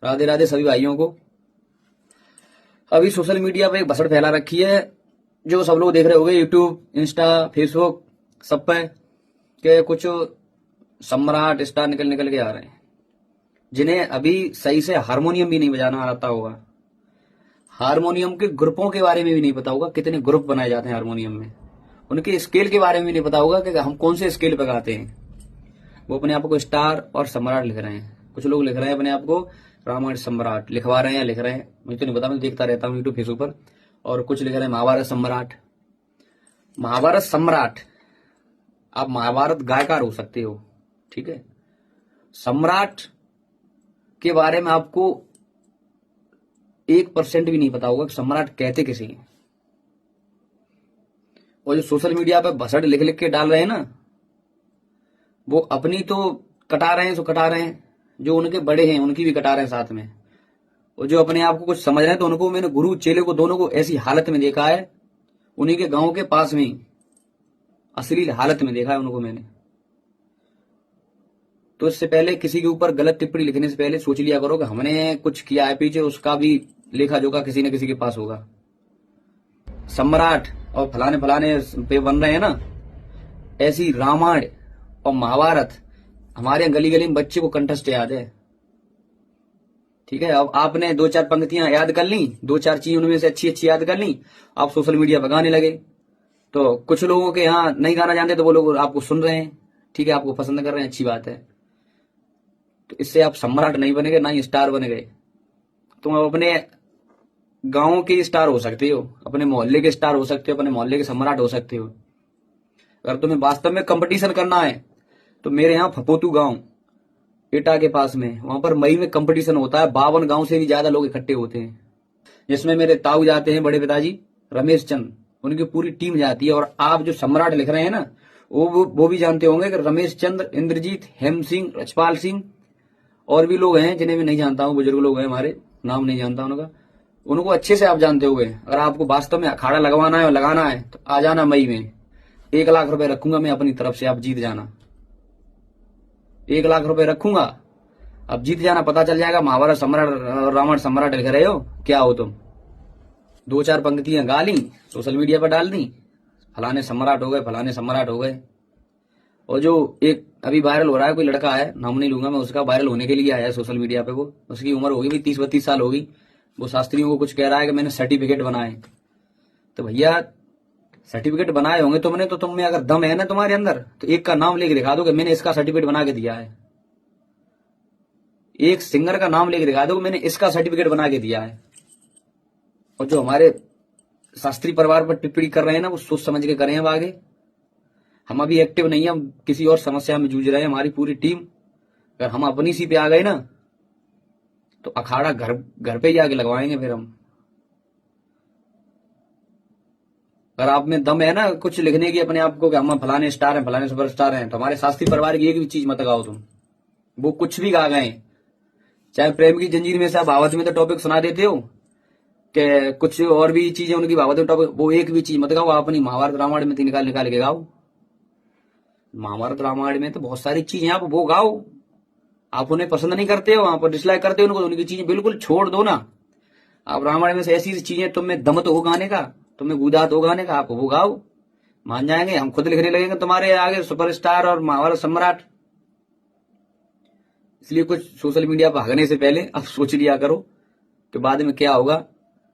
राधे राधे सभी भाइयों को। अभी सोशल मीडिया पे एक भसड़ फैला रखी है, जो सब लोग देख रहे होंगे, यूट्यूब, इंस्टा, फेसबुक, सब पे के कुछ सम्राट स्टार निकल निकल के आ रहे हैं, जिन्हें अभी सही से हारमोनियम भी नहीं बजाना आता होगा। हारमोनियम के ग्रुपों के बारे में भी नहीं पता होगा, कितने ग्रुप बनाए जाते हैं हारमोनियम में। उनके स्केल के बारे में भी नहीं पता होगा कि हम कौन से स्केल पे गाते हैं। वो अपने आप को स्टार और सम्राट लिख रहे हैं। कुछ लोग लिख रहे हैं अपने आप को रामायण सम्राट, लिखवा रहे हैं, लिख रहे हैं, मुझे तो नहीं पता, मैं देखता रहता हूँ यूट्यूब फेसबुक पर। और कुछ लिख रहे हैं महाभारत सम्राट। महाभारत सम्राट, आप महाभारत गायकार हो सकते हो, ठीक है। सम्राट के बारे में आपको 1% भी नहीं पता होगा कि सम्राट कहते किसे हैं। और जो सोशल मीडिया पे भसड़ लिख लिख के डाल रहे हैं ना, वो अपनी तो कटा रहे हैं, सो कटा रहे हैं, जो उनके बड़े हैं उनकी भी कटा रहे हैं साथ में। और जो अपने आप को कुछ समझ रहे हैं, तो उनको मैंने गुरु चेले को दोनों को ऐसी हालत में देखा है, उन्हीं के गांव के पास में ही अश्लील हालत में देखा है उनको मैंने। तो इससे पहले किसी के ऊपर गलत टिप्पणी लिखने से पहले सोच लिया करो कि हमने कुछ किया है पीछे, उसका भी लेखा जोखा किसी न किसी के पास होगा। सम्राट और फलाने फलाने पे बन रहे हैं ना, ऐसी रामायण और महाभारत हमारे गली गली में बच्चे को कंठस्थ याद है, ठीक है। अब आपने 2-4 पंक्तियां याद कर ली, 2-4 चीज उनमें से अच्छी अच्छी याद कर ली, आप सोशल मीडिया पर गाने लगे। तो कुछ लोगों के यहाँ नहीं गाना जानते, तो वो लोग आपको सुन रहे हैं, ठीक है, आपको पसंद कर रहे हैं, अच्छी बात है। तो इससे आप सम्राट नहीं बने गए, ना ही स्टार बने गए। तुम अपने गांव के स्टार हो सकते हो, अपने मोहल्ले के स्टार हो सकते हो, अपने मोहल्ले के सम्राट हो सकते हो। अगर तुम्हें वास्तव में कंपटीशन करना है, तो मेरे यहाँ फपोतू गांव एटा के पास में, वहां पर मई में कंपटीशन होता है। 52 गांव से भी ज्यादा लोग इकट्ठे होते हैं, जिसमें मेरे ताऊ जाते हैं, बड़े पिताजी रमेश चंद, उनकी पूरी टीम जाती है। और आप जो सम्राट लिख रहे हैं ना, वो भी जानते होंगे कि रमेश चंद्र, इंद्रजीत, हेम सिंह, रचपाल सिंह और भी लोग हैं जिन्हें मैं नहीं जानता हूँ, बुजुर्ग लोग हैं हमारे, नाम नहीं जानता उनका, उनको अच्छे से आप जानते होंगे। अगर आपको वास्तव में अखाड़ा लगवाना है और लगाना है, तो आ जाना मई में। 1 लाख रुपए रखूंगा मैं अपनी तरफ से, आप जीत जाना। 1 लाख रुपए रखूंगा, अब जीत जाना। पता चल जाएगा महाभारत सम्राट रावण सम्राट लिख रहे हो, क्या हो तुम। 2-4 पंक्तियां गा ली, सोशल मीडिया पर डाल दी, फलाने सम्राट हो गए, फलाने सम्राट हो गए। और जो एक अभी वायरल हो रहा है, कोई लड़का है, नाम नहीं लूंगा मैं उसका, वायरल होने के लिए आया है सोशल मीडिया पे। वो उसकी उम्र होगी भी 30-32 साल होगी। वो शास्त्रियों को कुछ कह रहा है कि मैंने सर्टिफिकेट बनाए। तो भैया सर्टिफिकेट बनाए होंगे तुमने, तो तुम में अगर दम है ना तुम्हारे अंदर, तो एक का नाम लेके दिखा दो कि मैंने इसका सर्टिफिकेट बना के दिया है। एक सिंगर का नाम लेके दिखा दो कि मैंने इसका सर्टिफिकेट बना के दिया है। और जो हमारे शास्त्री परिवार पर टिप्पणी कर रहे हैं ना, वो सोच समझ के करें। अब आगे हम अभी एक्टिव नहीं है, हम किसी और समस्या में जूझ रहे हैं, हमारी पूरी टीम। अगर हम अपनी सी पे आ गए ना, तो अखाड़ा घर पे ही आके लगवाएंगे फिर हम। अगर आप में दम है ना कुछ लिखने की अपने आप को कि हम फलाने स्टार हैं, फलाने सुपरस्टार हैं, तो हमारे शास्त्री परिवार की एक भी चीज मत गाओ तुम। वो कुछ भी गा गए, चाहे प्रेम की जंजीर में से आप भागवत में तो टॉपिक सुना देते हो कि कुछ और भी चीजें उनकी भागवत में टॉपिक, वो एक भी चीज मत गाओ। आप अपनी महाभारत रामायण में निकाल निकाल के गाओ। महाभारत रामायण में तो बहुत सारी चीजें, आप वो गाओ। आप उन्हें पसंद नहीं करते हो, वहां पर डिसलाइक करते हो उनको, तो उनकी चीजें बिल्कुल छोड़ दो ना। आप रामायण में से ऐसी चीजें, तुम्हें दम तो हो गाने का, तुम्हें गुदात हो गाने का, आप वो गाओ, मान जाएंगे। हम खुद लिखने लगेंगे तुम्हारे आगे सुपरस्टार और महाभारत सम्राट। इसलिए कुछ सोशल मीडिया पर भागने से पहले अब सोच लिया करो कि बाद में क्या होगा।